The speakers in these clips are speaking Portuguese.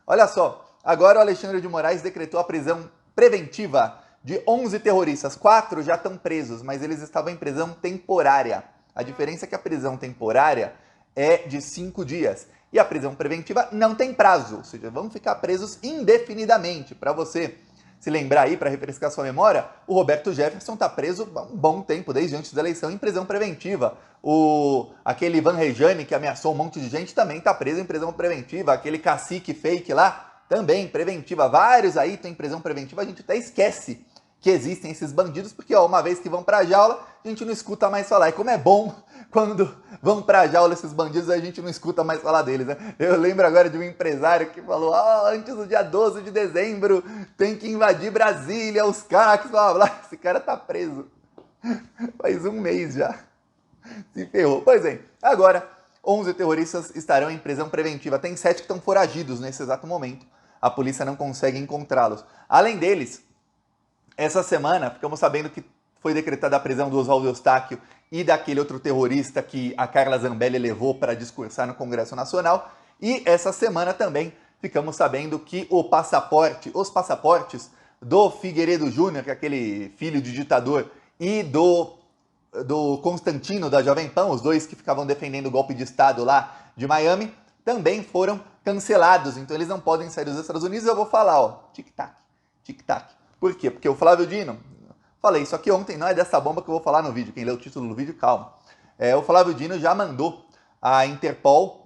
Olha só, agora o Alexandre de Moraes decretou a prisão preventiva de 11 terroristas. 4 já estão presos, mas eles estavam em prisão temporária. A diferença é que a prisão temporária é de 5 dias. E a prisão preventiva não tem prazo, ou seja, vão ficar presos indefinidamente. Para você se lembrar aí, para refrescar sua memória, o Roberto Jefferson está preso há um bom tempo, desde antes da eleição, em prisão preventiva. Aquele Ivan Rejane, que ameaçou um monte de gente, também está preso em prisão preventiva. Aquele cacique fake lá, também preventiva. Vários aí estão em prisão preventiva, a gente até esquece que existem esses bandidos, porque ó, uma vez que vão pra jaula, a gente não escuta mais falar. E como é bom quando vão pra jaula esses bandidos, a gente não escuta mais falar deles, né? Eu lembro agora de um empresário que falou, antes do dia 12 de dezembro, tem que invadir Brasília, os CACs, blá, blá. Esse cara tá preso. Faz um mês já. Se ferrou. Pois bem, agora 11 terroristas estarão em prisão preventiva. Tem 7 que estão foragidos nesse exato momento. A polícia não consegue encontrá-los. Além deles, essa semana ficamos sabendo que foi decretada a prisão do Oswaldo Eustáquio e daquele outro terrorista que a Carla Zambelli levou para discursar no Congresso Nacional. E essa semana também ficamos sabendo que os passaportes do Figueiredo Júnior, que é aquele filho de ditador, e do Constantino da Jovem Pan, os dois que ficavam defendendo o golpe de Estado lá de Miami, também foram cancelados. Então eles não podem sair dos Estados Unidos. Eu vou falar, ó, tic-tac, tic-tac. Por quê? Porque o Flávio Dino, falei isso aqui ontem, não é dessa bomba que eu vou falar no vídeo, quem lê o título do vídeo, calma. O Flávio Dino já mandou a Interpol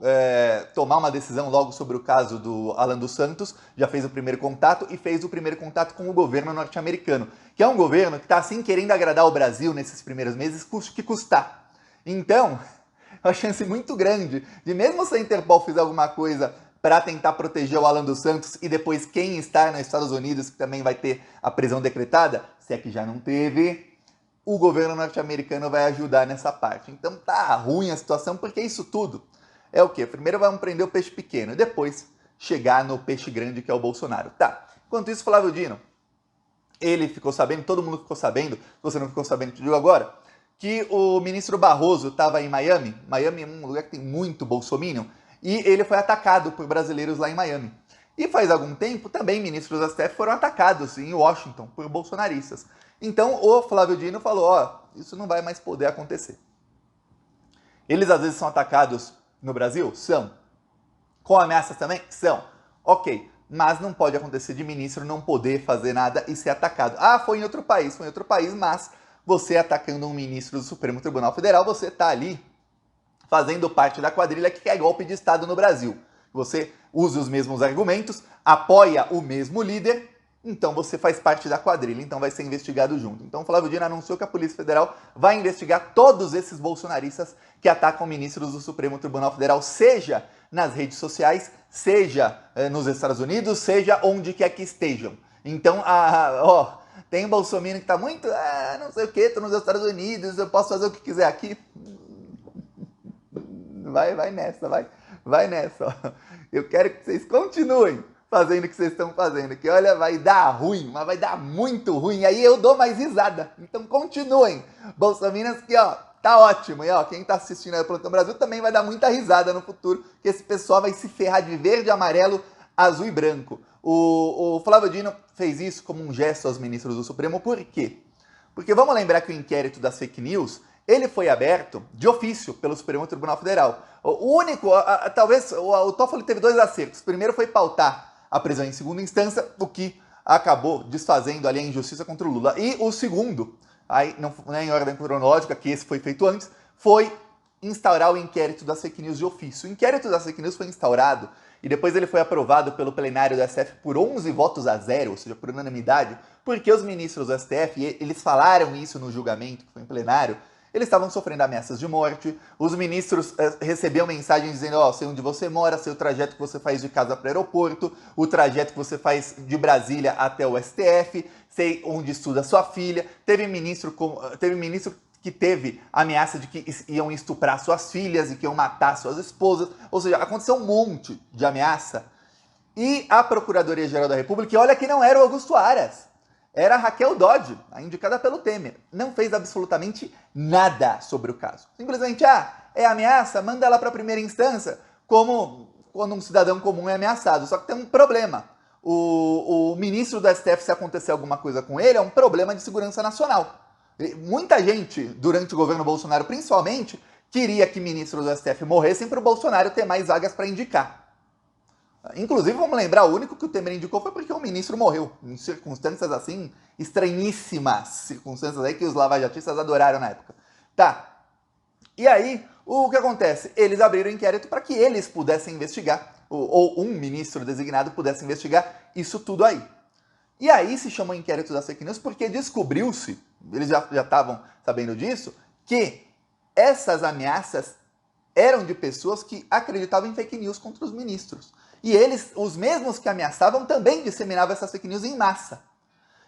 tomar uma decisão logo sobre o caso do Alan dos Santos, já fez o primeiro contato e fez o primeiro contato com o governo norte-americano, que é um governo que está assim querendo agradar o Brasil nesses primeiros meses, custe o que custar. Então, uma chance muito grande de, mesmo se a Interpol fizer alguma coisa para tentar proteger o Alan dos Santos e depois quem está nos Estados Unidos, que também vai ter a prisão decretada, se é que já não teve, o governo norte-americano vai ajudar nessa parte. Então tá ruim a situação, porque isso tudo é o quê? Primeiro vamos prender o peixe pequeno, e depois chegar no peixe grande, que é o Bolsonaro. Tá, enquanto isso, Flávio Dino, ele ficou sabendo, todo mundo ficou sabendo, se você não ficou sabendo, te digo agora, que o ministro Barroso estava em Miami. Miami é um lugar que tem muito bolsominion, e ele foi atacado por brasileiros lá em Miami. E faz algum tempo também ministros da STF foram atacados em Washington por bolsonaristas. Então o Flávio Dino falou, isso não vai mais poder acontecer. Eles às vezes são atacados no Brasil? São. Com ameaças também? São. Ok, mas não pode acontecer de ministro não poder fazer nada e ser atacado. Foi em outro país, mas você atacando um ministro do Supremo Tribunal Federal, você está ali fazendo parte da quadrilha que quer golpe de Estado no Brasil. Você usa os mesmos argumentos, apoia o mesmo líder, então você faz parte da quadrilha, então vai ser investigado junto. Então o Flávio Dino anunciou que a Polícia Federal vai investigar todos esses bolsonaristas que atacam ministros do Supremo Tribunal Federal, seja nas redes sociais, seja nos Estados Unidos, seja onde quer que estejam. Então, tem bolsominion que tá muito, não sei o que, tô nos Estados Unidos, eu posso fazer o que quiser aqui. Vai nessa, ó. Eu quero que vocês continuem fazendo o que vocês estão fazendo, que olha, vai dar ruim, mas vai dar muito ruim, aí eu dou mais risada. Então continuem, bolsominions, que ó, tá ótimo. E ó, quem tá assistindo aí o Plantão Brasil também vai dar muita risada no futuro, que esse pessoal vai se ferrar de verde, amarelo, azul e branco. O Flávio Dino fez isso como um gesto aos ministros do Supremo, por quê? Porque vamos lembrar que o inquérito das fake news, ele foi aberto de ofício pelo Supremo Tribunal Federal. O único, talvez, o Toffoli teve 2 acertos. Primeiro foi pautar a prisão em segunda instância, o que acabou desfazendo ali a injustiça contra o Lula. E o segundo, aí não é em ordem cronológica, que esse foi feito antes, foi instaurar o inquérito das fake news de ofício. O inquérito das fake news foi instaurado e depois ele foi aprovado pelo plenário do STF por 11 votos a 0, ou seja, por unanimidade, porque os ministros do STF, eles falaram isso no julgamento, que foi em plenário, eles estavam sofrendo ameaças de morte, os ministros recebiam mensagens dizendo, sei onde você mora, sei o trajeto que você faz de casa para o aeroporto, o trajeto que você faz de Brasília até o STF, sei onde estuda sua filha. Teve ministro que teve ameaça de que iam estuprar suas filhas e que iam matar suas esposas, ou seja, aconteceu um monte de ameaça. E a Procuradoria-Geral da República, e olha que não era o Augusto Aras, era a Raquel Dodge, a indicada pelo Temer. Não fez absolutamente nada sobre o caso. Simplesmente, é ameaça, manda ela para a primeira instância, como quando um cidadão comum é ameaçado. Só que tem um problema. O ministro do STF, se acontecer alguma coisa com ele, é um problema de segurança nacional. Muita gente, durante o governo Bolsonaro principalmente, queria que ministros do STF morressem para o Bolsonaro ter mais vagas para indicar. Inclusive, vamos lembrar, o único que o Temer indicou foi porque o ministro morreu, em circunstâncias assim, estranhíssimas, circunstâncias aí que os lavajatistas adoraram na época. Tá, e aí, o que acontece? Eles abriram inquérito para que eles pudessem investigar, ou um ministro designado pudesse investigar isso tudo aí. E aí se chamou inquérito das fake news porque descobriu-se, eles já estavam sabendo disso, que essas ameaças eram de pessoas que acreditavam em fake news contra os ministros. E eles, os mesmos que ameaçavam, também disseminavam essas fake news em massa.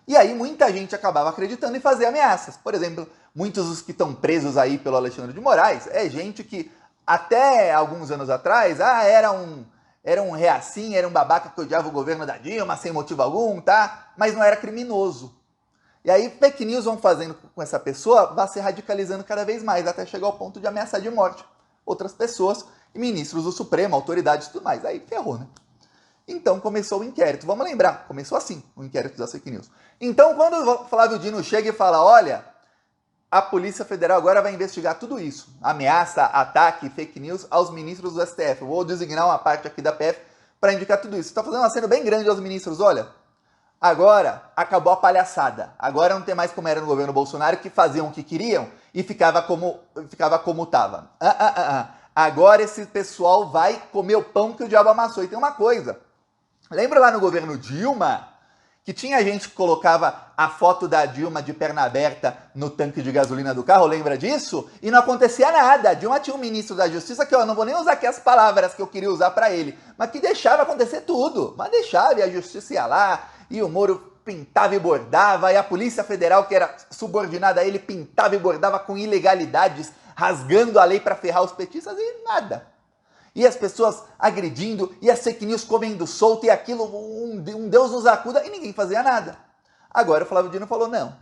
E aí muita gente acabava acreditando e fazia ameaças. Por exemplo, muitos dos que estão presos aí pelo Alexandre de Moraes é gente que até alguns anos atrás era um reacinho, era um babaca que odiava o governo da Dilma sem motivo algum, tá? Mas não era criminoso. E aí fake news vão fazendo com essa pessoa, vai se radicalizando cada vez mais, até chegar ao ponto de ameaçar de morte outras pessoas, e ministros do Supremo, autoridades e tudo mais. Aí ferrou, né? Então começou o inquérito. Vamos lembrar, começou assim, o inquérito das fake news. Então quando o Flávio Dino chega e fala, olha, a Polícia Federal agora vai investigar tudo isso, ameaça, ataque, fake news aos ministros do STF. Eu vou designar uma parte aqui da PF para indicar tudo isso. Está fazendo uma cena bem grande aos ministros, olha, agora acabou a palhaçada. Agora não tem mais como era no governo Bolsonaro, que faziam o que queriam e ficava como estava. Agora esse pessoal vai comer o pão que o diabo amassou. E tem uma coisa, lembra lá no governo Dilma, que tinha gente que colocava a foto da Dilma de perna aberta no tanque de gasolina do carro, lembra disso? E não acontecia nada. A Dilma tinha um ministro da Justiça que, eu não vou nem usar aqui as palavras que eu queria usar para ele, mas que deixava acontecer tudo. Mas deixava, e a Justiça ia lá, e o Moro pintava e bordava, e a Polícia Federal, que era subordinada a ele, pintava e bordava com ilegalidades, rasgando a lei para ferrar os petistas, e nada. E as pessoas agredindo, e as fake news comendo solto, e aquilo, um Deus nos acuda, e ninguém fazia nada. Agora o Flávio Dino falou, não,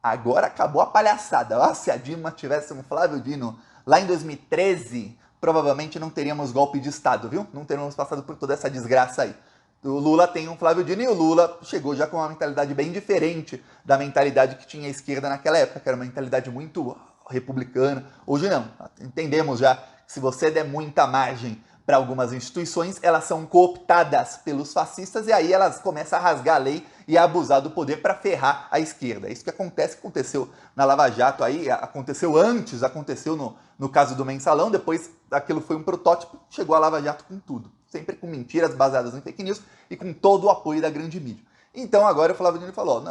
agora acabou a palhaçada. Ah, se a Dilma tivesse um Flávio Dino lá em 2013, provavelmente não teríamos golpe de Estado, viu? Não teríamos passado por toda essa desgraça aí. O Lula tem um Flávio Dino e o Lula chegou já com uma mentalidade bem diferente da mentalidade que tinha a esquerda naquela época, que era uma mentalidade muito republicana. Hoje não, entendemos já que se você der muita margem para algumas instituições, elas são cooptadas pelos fascistas e aí elas começam a rasgar a lei e a abusar do poder para ferrar a esquerda. É isso que aconteceu na Lava Jato aí, aconteceu antes, aconteceu no caso do Mensalão, depois aquilo foi um protótipo, chegou a Lava Jato com tudo. Sempre com mentiras baseadas em fake news e com todo o apoio da grande mídia. Então agora o Flávio Dino falou,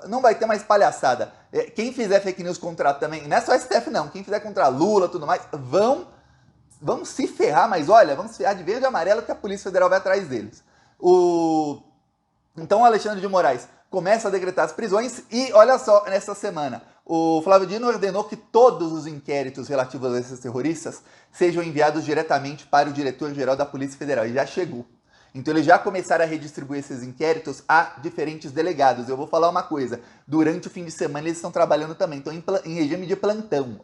não vai ter mais palhaçada. Quem fizer fake news contra também, não é só STF não, quem fizer contra Lula e tudo mais, vão se ferrar, mas olha, vão se ferrar de verde e amarelo que a Polícia Federal vai atrás deles. Então o Alexandre de Moraes começa a decretar as prisões e olha só, nessa semana, o Flávio Dino ordenou que todos os inquéritos relativos a esses terroristas sejam enviados diretamente para o diretor-geral da Polícia Federal. E já chegou. Então eles já começaram a redistribuir esses inquéritos a diferentes delegados. Eu vou falar uma coisa, durante o fim de semana eles estão trabalhando também, estão em regime de plantão.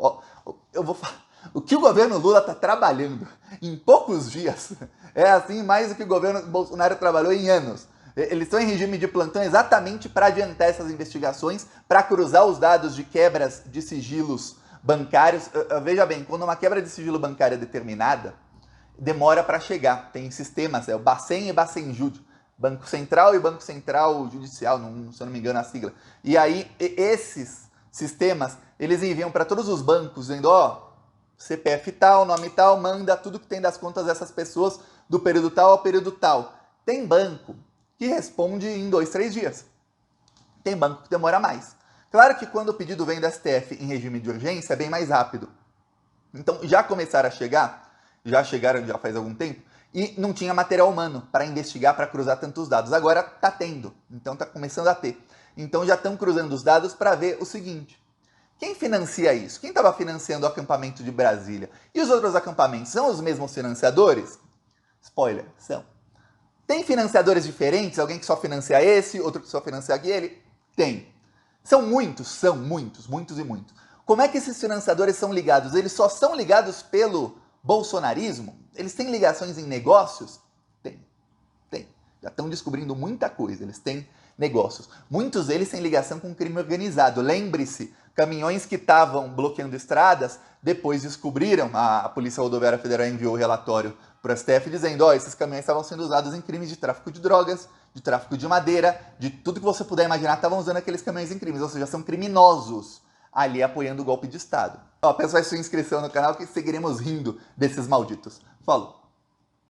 Eu vou falar, o que o governo Lula está trabalhando em poucos dias é assim mais do que o governo Bolsonaro trabalhou em anos. Eles estão em regime de plantão exatamente para adiantar essas investigações, para cruzar os dados de quebras de sigilos bancários. Veja bem, quando uma quebra de sigilo bancário é determinada, demora para chegar. Tem sistemas, é o Bacen e Bacenjude, Banco Central e Banco Central Judicial, se eu não me engano a sigla. E aí, esses sistemas, eles enviam para todos os bancos, dizendo, CPF tal, nome tal, manda tudo que tem das contas dessas pessoas do período tal ao período tal. Tem banco que responde em 2, 3 dias. Tem banco que demora mais. Claro que quando o pedido vem do STF em regime de urgência, é bem mais rápido. Então, já começaram a chegar, já chegaram já faz algum tempo, e não tinha material humano para investigar, para cruzar tantos dados. Agora está tendo, então está começando a ter. Então já estão cruzando os dados para ver o seguinte, quem financia isso? Quem estava financiando o acampamento de Brasília? E os outros acampamentos são os mesmos financiadores? Spoiler, são. Tem financiadores diferentes? Alguém que só financia esse, outro que só financia aquele? Tem. São muitos e muitos. Como é que esses financiadores são ligados? Eles só são ligados pelo bolsonarismo? Eles têm ligações em negócios? Tem. Já estão descobrindo muita coisa, eles têm negócios. Muitos deles têm ligação com crime organizado. Lembre-se, caminhões que estavam bloqueando estradas, depois descobriram, a Polícia Rodoviária Federal enviou o relatório para o STF dizendo, ó, esses caminhões estavam sendo usados em crimes de tráfico de drogas, de tráfico de madeira, de tudo que você puder imaginar, estavam usando aqueles caminhões em crimes, ou seja, são criminosos ali apoiando o golpe de Estado. Ó, peço a sua inscrição no canal que seguiremos rindo desses malditos. Falou!